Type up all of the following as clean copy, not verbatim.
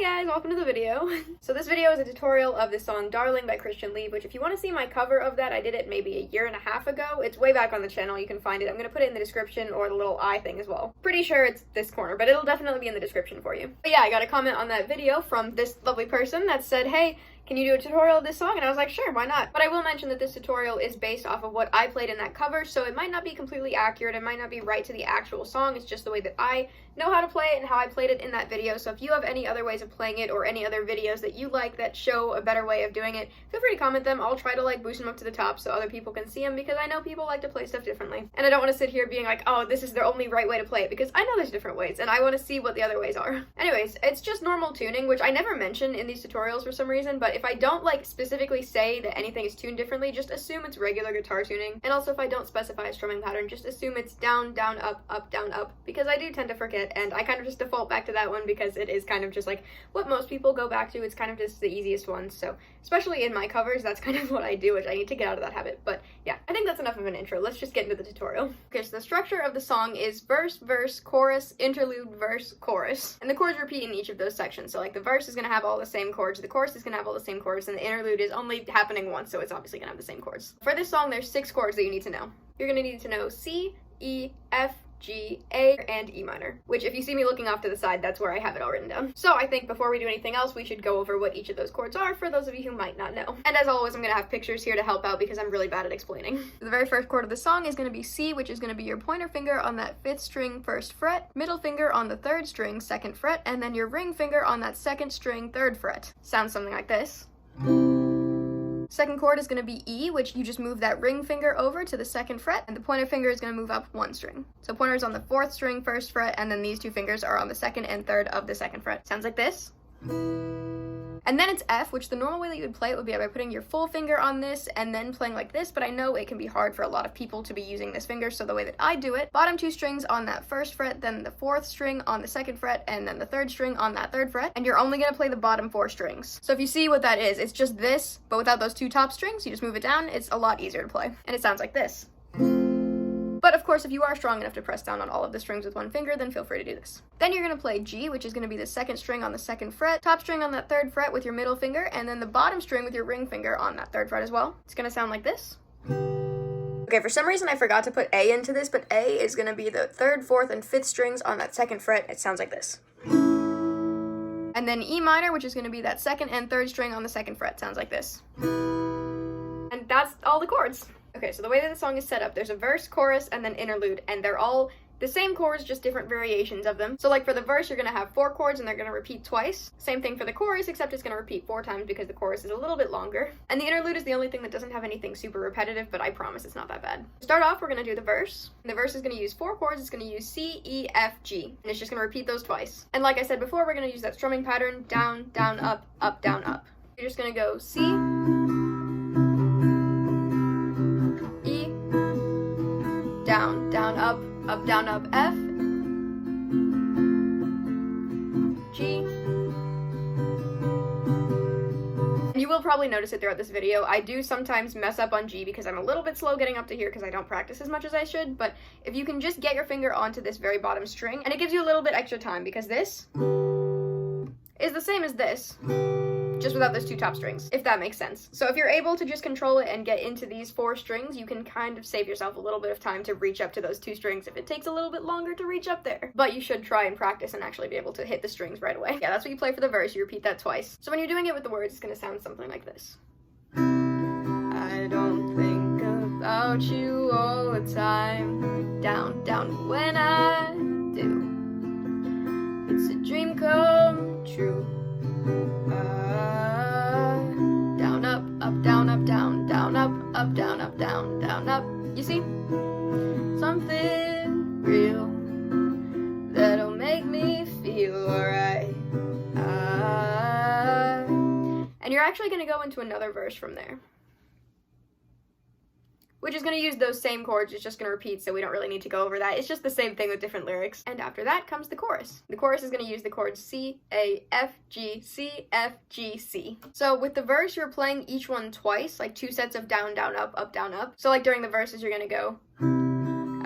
guys, welcome to the video. So this video is a tutorial of the song Darling by Christian Lee, which if you want to see my cover of that, I did it maybe a year and a half ago. It's way back on the channel, you can find it. I'm going to put it in the description or the little eye thing as well. Pretty sure it's this corner, but it'll definitely be in the description for you. But yeah, I got a comment on that video from this lovely person that said, hey, can you do a tutorial of this song? And I was like, sure, why not? But I will mention that this tutorial is based off of what I played in that cover, so it might not be completely accurate, it might not be right to the actual song, it's just the way that I know how to play it and how I played it in that video. So if you have any other ways of playing it or any other videos that you like that show a better way of doing it, feel free to comment them. I'll try to like boost them up to the top so other people can see them, because I know people like to play stuff differently. And I don't want to sit here being like, oh, this is the only right way to play it, because I know there's different ways and I want to see what the other ways are. Anyways, it's just normal tuning, which I never mention in these tutorials for some reason, but if I don't like specifically say that anything is tuned differently, just assume it's regular guitar tuning. And also if I don't specify a strumming pattern, just assume it's down, down, up, down, up, because I do tend to forget, and I kind of just default back to that one because it is kind of just like what most people go back to. It's kind of just the easiest one, so especially in my covers, that's kind of what I do, which I need to get out of that habit. But yeah, I think that's enough of an intro. Let's just get into the tutorial. Okay, so the structure of the song is verse, verse, chorus, interlude, verse, chorus, and the chords repeat in each of those sections. So like the verse is going to have all the same chords, the chorus is going to have all the same chords, and the interlude is only happening once, so it's obviously going to have the same chords. For this song, there's 6 chords that you need to know. You're going to need to know C, E, F, G, A, and E minor, which if you see me looking off to the side, that's where I have it all written down. So I think before we do anything else, we should go over what each of those chords are for those of you who might not know. And as always, I'm going to have pictures here to help out because I'm really bad at explaining. The very first chord of the song is going to be C, which is going to be your pointer finger on that 5th string 1st fret, middle finger on the 3rd string 2nd fret, and then your ring finger on that 2nd string 3rd fret. Sounds something like this. Second chord is going to be E, which you just move that ring finger over to the 2nd fret, and the pointer finger is going to move up 1 string. So pointer is on the 4th string 1st fret, and then these 2 fingers are on the 2nd and 3rd of the 2nd fret. Sounds like this. And then it's F, which the normal way that you would play it would be by putting your full finger on this and then playing like this, but I know it can be hard for a lot of people to be using this finger, so the way that I do it, bottom 2 strings on that 1st fret, then the 4th string on the 2nd fret, and then the 3rd string on that 3rd fret, and you're only going to play the bottom 4 strings. So if you see what that is, it's just this, but without those 2 top strings, you just move it down, it's a lot easier to play. And it sounds like this. But of course, if you are strong enough to press down on all of the strings with 1 finger, then feel free to do this. Then you're going to play G, which is going to be the 2nd string on the 2nd fret, top string on that 3rd fret with your middle finger, and then the bottom string with your ring finger on that 3rd fret as well. It's going to sound like this. Okay, for some reason I forgot to put A into this, but A is going to be the 3rd, 4th, and 5th strings on that 2nd fret. It sounds like this. And then E minor, which is going to be that 2nd and 3rd string on the 2nd fret. Sounds like this. And that's all the chords. Okay, so the way that the song is set up, there's a verse, chorus, and then interlude, and they're all the same chords, just different variations of them. So like for the verse, you're going to have 4 chords and they're going to repeat twice. Same thing for the chorus, except it's going to repeat 4 times because the chorus is a little bit longer. And the interlude is the only thing that doesn't have anything super repetitive, but I promise it's not that bad. To start off, we're going to do the verse. And the verse is going to use 4 chords. It's going to use C, E, F, G. And it's just going to repeat those twice. And like I said before, we're going to use that strumming pattern, down, down, up, down, up. You're just going to go C, down, down, up, down, up, F, G. And you will probably notice it throughout this video. I do sometimes mess up on G because I'm a little bit slow getting up to here because I don't practice as much as I should, but if you can just get your finger onto this very bottom string, and it gives you a little bit extra time because this is the same as this, just without those 2 top strings, if that makes sense. So if you're able to just control it and get into these 4 strings, you can kind of save yourself a little bit of time to reach up to those 2 strings if it takes a little bit longer to reach up there. But you should try and practice and actually be able to hit the strings right away. Yeah, that's what you play for the verse, you repeat that twice. So when you're doing it with the words, it's gonna sound something like this. I don't think about you all the time, down, down when I do. It's a dream come true. Down, up, down, up, down, down, up, down, up, down, down, up. You see? Something real that'll make me feel alright. And you're actually going to go into another verse from there, which is going to use those same chords. It's just going to repeat, so we don't really need to go over that. It's just the same thing with different lyrics. And after that comes the chorus. The chorus is going to use the chords C, A, F, G, C, F, G, C. So with the verse, you're playing each one twice, like 2 sets of down, down, up, down, up. So like during the verses, you're going to go,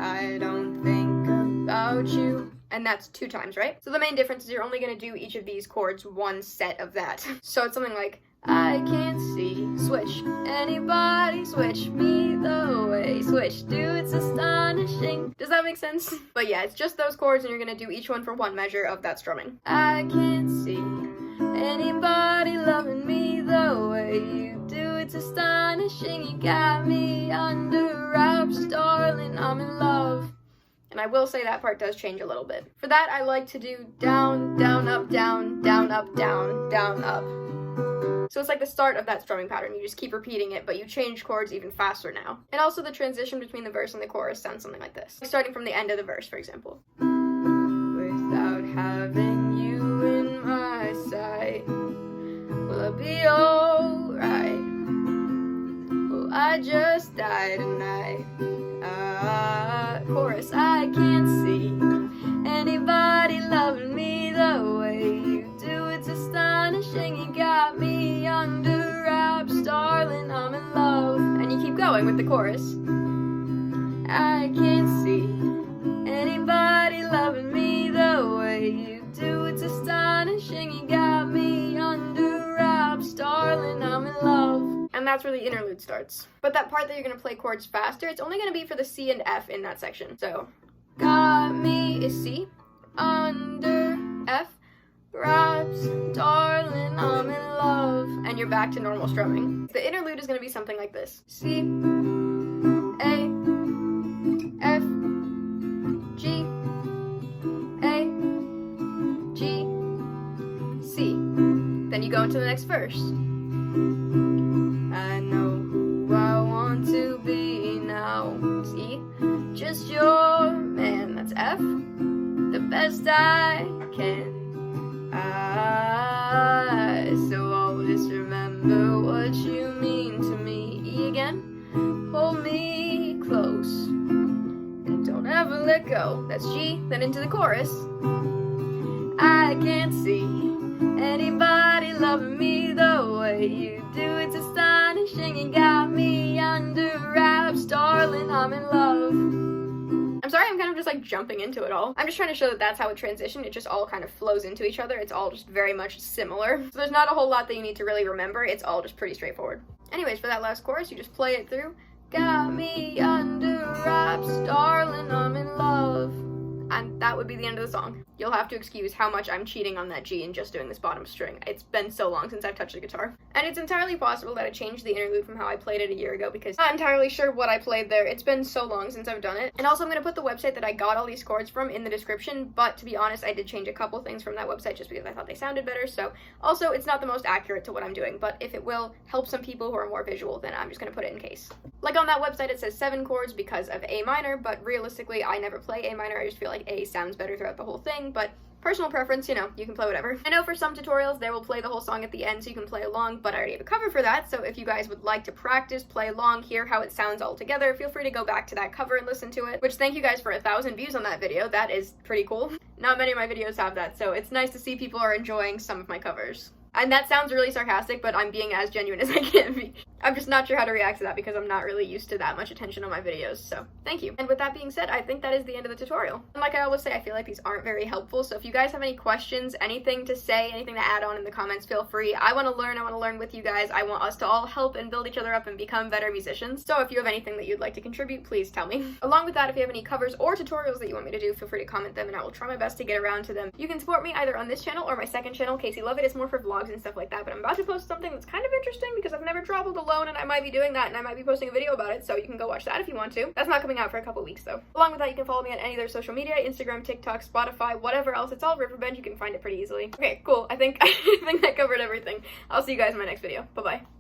I don't think about you and that's 2 times, right? So the main difference is you're only going to do each of these chords one set of that. So it's something like, I can't see, switch, anybody switch me the way, switch, dude, it's astonishing. Does that make sense? But yeah, it's just those chords, and you're going to do each one for 1 measure of that strumming. I can't see anybody loving me the way you do, it's astonishing, you got me under wraps, darling, I'm in love. And I will say that part does change a little bit. For that, I like to do down, down, up, down, down, up, down, down, up. So it's like the start of that strumming pattern. You just keep repeating it, but you change chords even faster now. And also the transition between the verse and the chorus sounds something like this. Starting from the end of the verse, for example. Without having you in my sight, will I be alright? Well, I just died tonight. Chorus, I can't see anybody loving me the way you do, it's astonishing, you got me under wraps, darling, I'm in love. And you keep going with the chorus. I can't see anybody loving me the way you do, it's astonishing, you got me under wraps, darling, I'm in love. And that's where the interlude starts. But that part that you're going to play chords faster, it's only going to be for the C and F in that section. So, got me is C, under F, wraps, darling, I'm in love. And you're back to normal strumming. The interlude is going to be something like this. C, A, F, G, A, G, C. Then you go into the next verse. I know who I want to be now. See? Just your man. That's F. The best I can. So always remember what you mean to me. E again. Hold me close. And don't ever let go. That's G. Then into the chorus. I can't see anybody loving me the way you do, it's astonishing, you got me under wraps, darling, I'm in love. I'm sorry, I'm kind of just like jumping into it all. I'm just trying to show that that's how it transitioned. It just all kind of flows into each other. It's all just very much similar. So there's not a whole lot that you need to really remember. It's all just pretty straightforward. Anyways, for that last chorus, you just play it through. Got me under wraps, darling, I'm in love. And that would be the end of the song. You'll have to excuse how much I'm cheating on that G and just doing this bottom string. It's been so long since I've touched the guitar. And it's entirely possible that I changed the interlude from how I played it a year ago, because I'm not entirely sure what I played there. It's been so long since I've done it. And also I'm going to put the website that I got all these chords from in the description, but to be honest, I did change a couple things from that website just because I thought they sounded better. So also, it's not the most accurate to what I'm doing, but if it will help some people who are more visual, then I'm just going to put it in case. Like on that website, it says 7 chords because of A minor, but realistically, I never play A minor. I just feel like A sounds better throughout the whole thing, but personal preference, you know, you can play whatever. I know for some tutorials, they will play the whole song at the end so you can play along, but I already have a cover for that, so if you guys would like to practice, play along, hear how it sounds all together, feel free to go back to that cover and listen to it, which thank you guys for 1,000 views on that video. That is pretty cool. Not many of my videos have that, so it's nice to see people are enjoying some of my covers. And that sounds really sarcastic, but I'm being as genuine as I can be. I'm just not sure how to react to that because I'm not really used to that much attention on my videos, so thank you. And with that being said, I think that is the end of the tutorial. And like I always say, I feel like these aren't very helpful, so if you guys have any questions, anything to say, anything to add on in the comments, feel free. I want to learn with you guys. I want us to all help and build each other up and become better musicians. So if you have anything that you'd like to contribute, please tell me. Along with that, if you have any covers or tutorials that you want me to do, feel free to comment them and I will try my best to get around to them. You can support me either on this channel or my second channel, Casey Lovett. It's more for vlogs and stuff like that, but I'm about to post something that's kind of interesting because I've never traveled alone and I might be doing that and I might be posting a video about it, so you can go watch that if you want to. That's not coming out for a couple weeks though. Along with that, you can follow me on any other social media, Instagram, TikTok, Spotify, whatever else. It's all Riverbend. You can find it pretty easily. Okay, cool. I think that covered everything. I'll see you guys in my next video. Bye-bye.